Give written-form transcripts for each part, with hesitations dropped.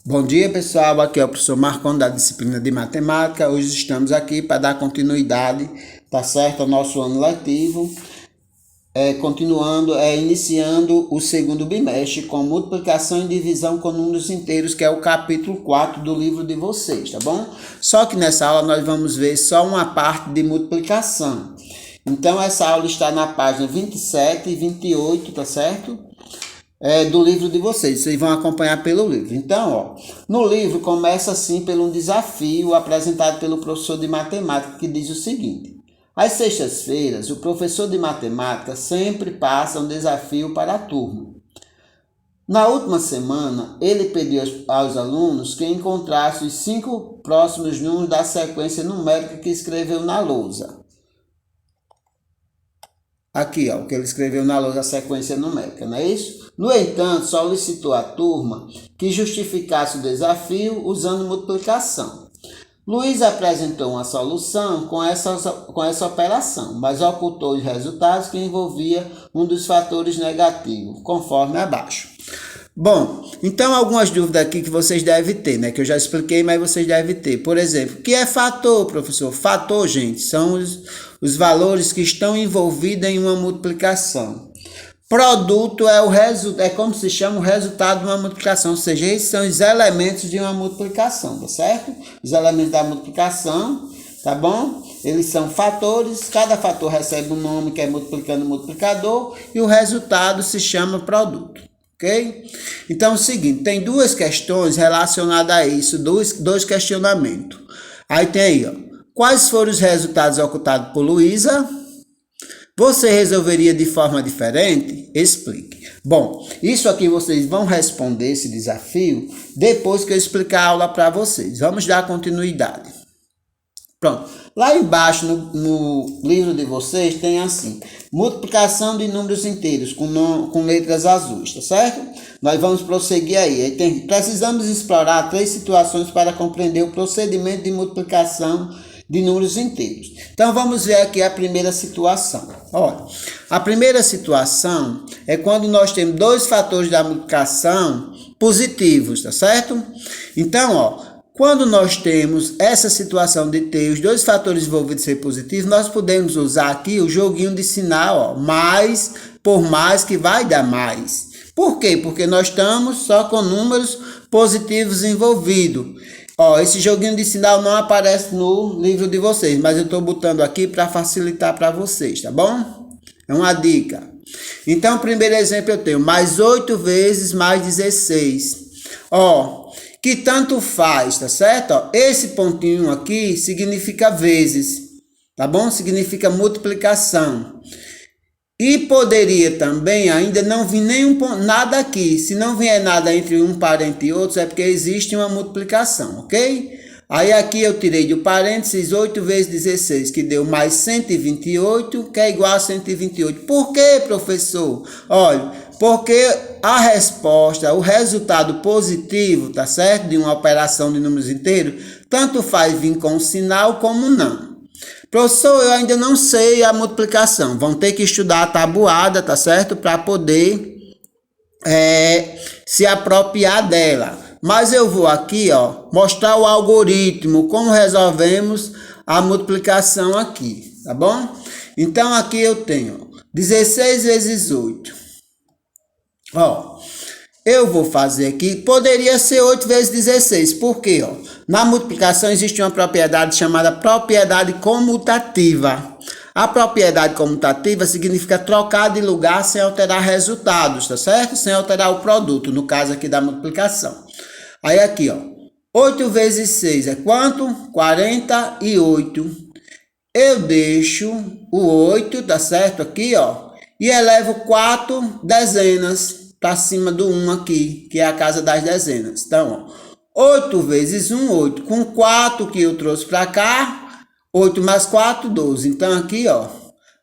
Bom dia, pessoal, aqui é o professor Marcon da disciplina de matemática. Hoje estamos aqui para dar continuidade, tá certo, ao nosso ano letivo, iniciando o segundo bimestre com multiplicação e divisão com números inteiros, que é o capítulo 4 do livro de vocês, tá bom? Só que nessa aula nós vamos ver só uma parte de multiplicação. Então essa aula está na página 27 e 28, tá certo? Do livro de vocês vão acompanhar pelo livro. Então, no livro começa assim pelo um desafio apresentado pelo professor de matemática, que diz o seguinte: às sextas-feiras, o professor de matemática sempre passa um desafio para a turma. Na última semana, ele pediu aos alunos que encontrassem os 5 próximos números da sequência numérica que escreveu na lousa. Aqui, o que ele escreveu na lousa, a sequência numérica, não é isso? No entanto, solicitou à turma que justificasse o desafio usando multiplicação. Luiz apresentou uma solução com essa operação, mas ocultou os resultados que envolvia um dos fatores negativos, conforme abaixo. Bom, então algumas dúvidas aqui que vocês devem ter, né? Que eu já expliquei, mas vocês devem ter. Por exemplo, o que é fator, professor? Fator, gente, são os valores que estão envolvidos em uma multiplicação. Produto é como se chama o resultado de uma multiplicação, ou seja, esses são os elementos de uma multiplicação, tá certo? Os elementos da multiplicação, tá bom? Eles são fatores, cada fator recebe um nome que é multiplicando o multiplicador e o resultado se chama produto. Ok? Então é o seguinte, tem duas questões relacionadas a isso, dois questionamentos. Aí tem aí, quais foram os resultados ocultados por Luísa? Você resolveria de forma diferente? Explique. Bom, isso aqui vocês vão responder esse desafio depois que eu explicar a aula para vocês. Vamos dar continuidade. Pronto. Lá embaixo no livro de vocês tem assim: multiplicação de números inteiros com letras azuis, tá certo? Nós vamos prosseguir aí. Precisamos explorar 3 situações para compreender o procedimento de multiplicação de números inteiros. Então vamos ver aqui a primeira situação. Olha, a primeira situação é quando nós temos 2 fatores da multiplicação positivos, tá certo? Então, quando nós temos essa situação de ter os 2 fatores envolvidos ser positivos, nós podemos usar aqui o joguinho de sinal, mais por mais, que vai dar mais. Por quê? Porque nós estamos só com números positivos envolvidos. Esse joguinho de sinal não aparece no livro de vocês, mas eu estou botando aqui para facilitar para vocês, tá bom? É uma dica. Então, o primeiro exemplo eu tenho mais 8 vezes mais 16. Que tanto faz, tá certo? Esse pontinho aqui significa vezes, tá bom? Significa multiplicação. E poderia também ainda não vir nada aqui. Se não vier nada entre um parente e outro, é porque existe uma multiplicação, ok? Aí aqui eu tirei do parênteses 8 vezes 16, que deu mais 128, que é igual a 128. Por quê, professor? Olha, porque a resposta, o resultado positivo, tá certo? De uma operação de números inteiros, tanto faz vir com sinal como não. Professor, eu ainda não sei a multiplicação. Vão ter que estudar a tabuada, tá certo? Para poder se apropriar dela. Mas eu vou aqui, mostrar o algoritmo, como resolvemos a multiplicação aqui, tá bom? Então aqui eu tenho 16 vezes 8. Eu vou fazer aqui, poderia ser 8 vezes 16, por quê? Na multiplicação existe uma propriedade chamada propriedade comutativa. A propriedade comutativa significa trocar de lugar sem alterar resultados, tá certo? Sem alterar o produto, no caso aqui da multiplicação. Aí aqui, 8 vezes 6 é quanto? 48. Eu deixo o 8, tá certo? Aqui, e elevo 4 dezenas para cima do 1 aqui, que é a casa das dezenas. Então, 8 vezes 1, 8. Com 4 que eu trouxe para cá, 8 mais 4, 12. Então, aqui,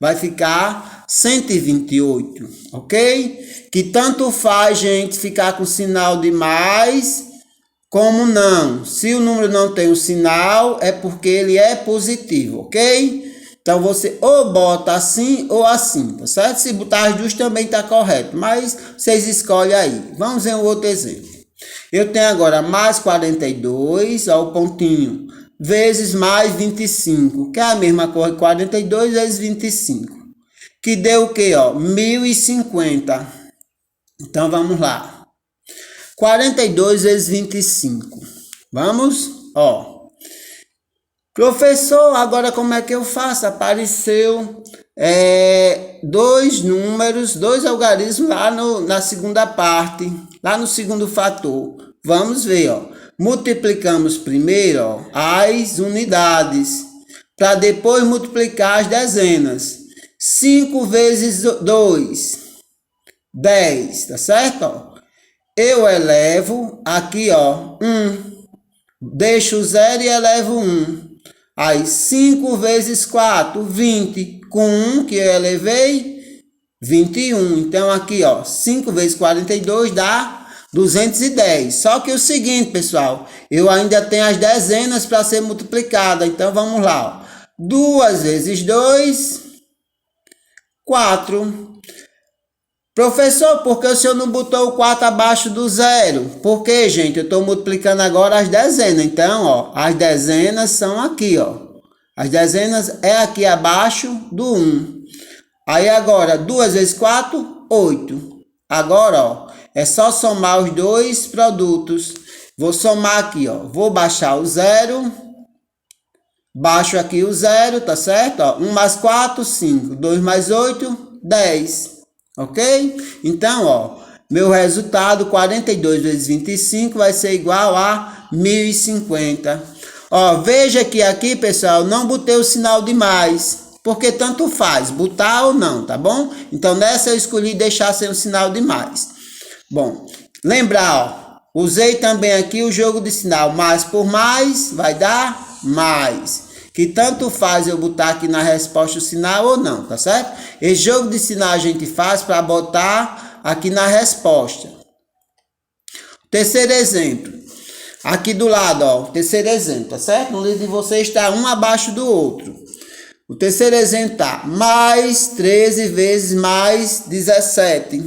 vai ficar 128, ok? Que tanto faz, gente, ficar com sinal de mais como não. Se o número não tem o sinal, é porque ele é positivo, ok? Então, você ou bota assim ou assim, tá certo? Se botar as duas também tá correto, mas vocês escolhem aí. Vamos ver um outro exemplo. Eu tenho agora mais 42, ó, o pontinho, vezes mais 25, que é a mesma coisa, 42 vezes 25, que deu o quê, ó? 1050. Então, vamos lá. 42 vezes 25. Vamos, ó. Professor, agora como é que eu faço? Apareceu dois números, dois algarismos lá na segunda parte, lá no segundo fator. Vamos ver, ó. Multiplicamos primeiro, ó, as unidades, para depois multiplicar as dezenas. 5 vezes 2, 10, tá certo? Ó? Eu elevo aqui, ó, 1. Deixo o 0 e elevo 1. Aí 5 vezes 4, 20. Com 1 que eu elevei, 21. Então aqui, ó, 5 vezes 42 dá 210. Só que o seguinte, pessoal, eu ainda tenho as dezenas para ser multiplicada. Então vamos lá, ó. 2 vezes 2, 4. Professor, por que o senhor não botou o 4 abaixo do 0? Porque, gente, eu estou multiplicando agora as dezenas. Então, ó, as dezenas são aqui, ó. As dezenas é aqui abaixo do 1. Aí agora, 2 vezes 4, 8. Agora, ó, é só somar os dois produtos. Vou somar aqui, ó. Vou baixar o 0. Baixo aqui o 0, tá certo? Ó, 1 mais 4, 5. 2 mais 8, 10. Ok? Então, ó, meu resultado, 42 vezes 25, vai ser igual a 1050. Ó, veja que aqui, pessoal, não botei o sinal de mais, porque tanto faz, botar ou não, tá bom? Então, nessa eu escolhi deixar sem o sinal de mais. Bom, lembrar, ó, usei também aqui o jogo de sinal, mais por mais vai dar mais. Que tanto faz eu botar aqui na resposta o sinal ou não, tá certo? Esse jogo de sinal a gente faz para botar aqui na resposta. Terceiro exemplo. Aqui do lado, ó, o terceiro exemplo, tá certo? No livro de vocês está um abaixo do outro. O terceiro exemplo tá mais 13 vezes mais 17.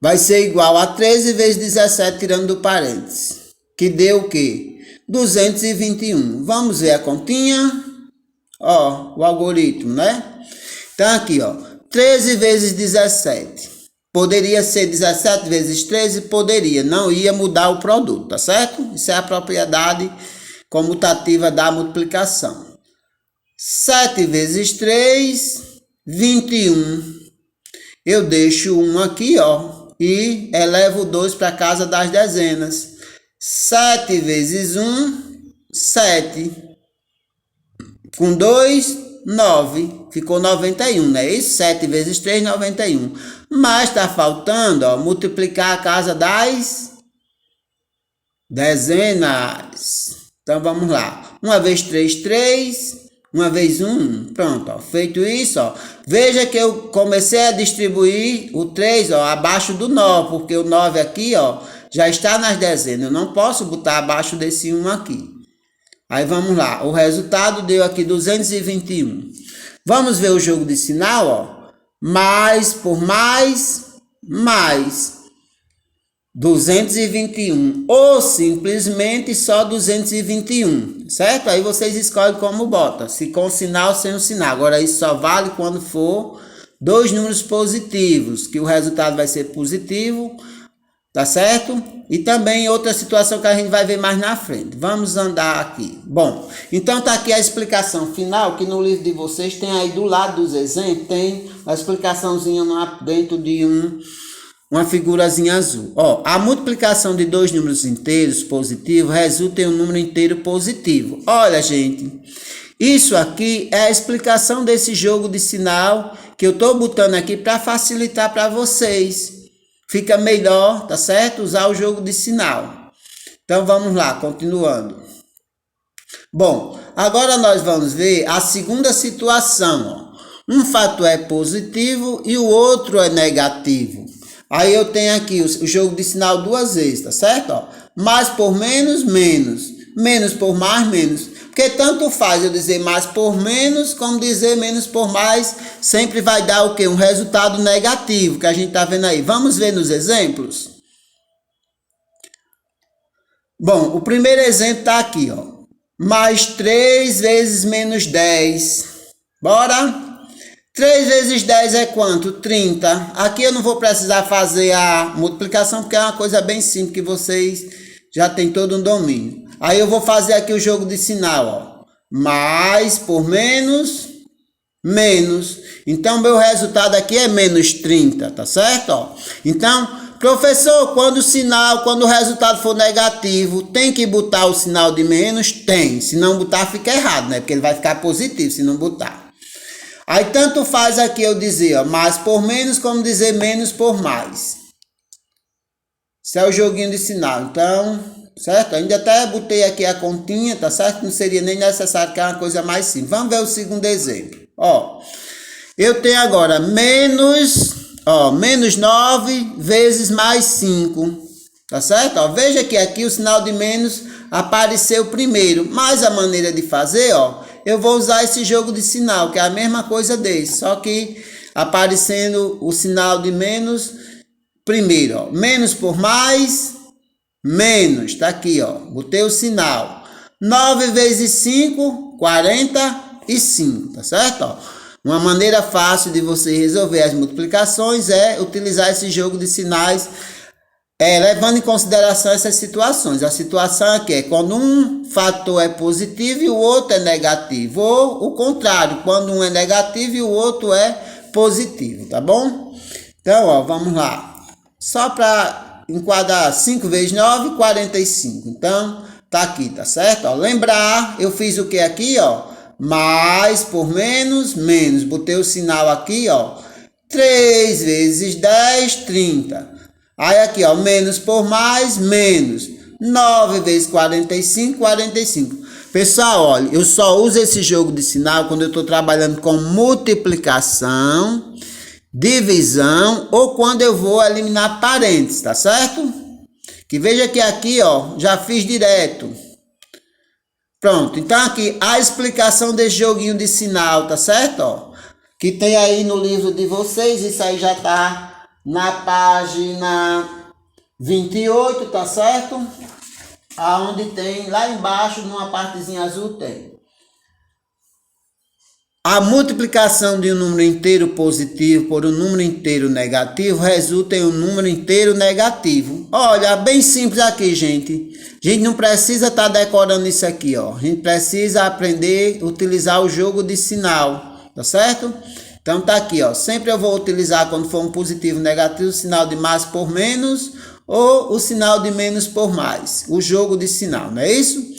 Vai ser igual a 13 vezes 17 tirando do parênteses. Que deu o quê? 221. Vamos ver a continha. Ó, o algoritmo, né? Então aqui, ó, 13 vezes 17. Poderia ser 17 vezes 13? Poderia. Não ia mudar o produto, tá certo? Isso é a propriedade comutativa da multiplicação. 7 vezes 3, 21. Eu deixo 1 aqui, ó, e elevo 2 para casa das dezenas. 7 vezes 1, 7. Com 2, 9. Ficou 91, não é isso? 7 vezes 3, 91. Mas está faltando, ó, multiplicar a casa das dezenas. Então vamos lá. 1 vezes 3, 3. 1 vezes 1. Pronto, ó. Feito isso, ó. Veja que eu comecei a distribuir o 3, ó, abaixo do 9. Porque o 9 aqui, ó, já está nas dezenas, eu não posso botar abaixo desse 1 aqui. Aí vamos lá, o resultado deu aqui 221. Vamos ver o jogo de sinal, ó. Mais por mais, mais 221. Ou simplesmente só 221, certo? Aí vocês escolhem como bota, se com sinal ou sem o sinal. Agora isso só vale quando for dois números positivos, que o resultado vai ser positivo. Tá certo? E também outra situação que a gente vai ver mais na frente. Vamos andar aqui. Bom, então tá aqui a explicação final, que no livro de vocês tem aí do lado dos exemplos, tem a explicaçãozinha dentro de uma figurazinha azul. Ó, a multiplicação de dois números inteiros positivos resulta em um número inteiro positivo. Olha, gente, isso aqui é a explicação desse jogo de sinal que eu tô botando aqui para facilitar para vocês. Fica melhor, tá certo? Usar o jogo de sinal. Então vamos lá, continuando. Bom, agora nós vamos ver a segunda situação. Ó. Um fator é positivo e o outro é negativo. Aí eu tenho aqui o jogo de sinal duas vezes, tá certo? Ó, mais por menos, menos. Menos por mais, menos. Porque tanto faz eu dizer mais por menos, como dizer menos por mais, sempre vai dar o quê? Um resultado negativo, que a gente tá vendo aí. Vamos ver nos exemplos? Bom, o primeiro exemplo está aqui, ó. Mais 3 vezes menos 10. Bora? 3 vezes 10 é quanto? 30. Aqui eu não vou precisar fazer a multiplicação, porque é uma coisa bem simples que vocês já têm todo um domínio. Aí eu vou fazer aqui o jogo de sinal, ó. Mais por menos, menos. Então, meu resultado aqui é menos 30, tá certo? Ó. Então, professor, quando o resultado for negativo, tem que botar o sinal de menos? Tem. Se não botar, fica errado, né? Porque ele vai ficar positivo se não botar. Aí, tanto faz aqui eu dizer, ó, mais por menos, como dizer menos por mais. Isso é o joguinho de sinal. Então, certo? Ainda até botei aqui a continha, tá certo? Não seria nem necessário, que é uma coisa mais simples. Vamos ver o segundo exemplo. Ó, eu tenho agora menos 9 vezes mais 5, tá certo? Ó, veja que aqui o sinal de menos apareceu primeiro, mas a maneira de fazer, ó, eu vou usar esse jogo de sinal, que é a mesma coisa desse, só que aparecendo o sinal de menos primeiro, ó, menos por mais, menos, tá aqui, ó, botei o sinal. 9 vezes 5, 45, tá certo? Ó, uma maneira fácil de você resolver as multiplicações é utilizar esse jogo de sinais, levando em consideração essas situações. A situação aqui é quando um fator é positivo e o outro é negativo, ou o contrário, quando um é negativo e o outro é positivo, tá bom? Então, ó, vamos lá. Só para enquadrar 5 vezes 9, 45. Então, tá aqui, tá certo? Ó, lembrar, eu fiz o que aqui, ó? Mais por menos, menos. Botei o sinal aqui, ó. 3 vezes 10, 30. Aí aqui, ó, menos por mais, menos. 9 vezes 45, 45. Pessoal, olha, eu só uso esse jogo de sinal quando eu estou trabalhando com multiplicação, divisão ou quando eu vou eliminar parênteses, tá certo? Que veja que aqui, ó, já fiz direto. Pronto, então aqui a explicação desse joguinho de sinal, tá certo? Ó, que tem aí no livro de vocês, isso aí já tá na página 28, tá certo? Aonde tem, lá embaixo, numa partezinha azul tem. A multiplicação de um número inteiro positivo por um número inteiro negativo resulta em um número inteiro negativo. Olha, bem simples aqui, gente. A gente não precisa estar decorando isso aqui, ó. A gente precisa aprender a utilizar o jogo de sinal, tá certo? Então tá aqui, ó. Sempre eu vou utilizar, quando for um positivo negativo, o sinal de mais por menos ou o sinal de menos por mais. O jogo de sinal, não é isso?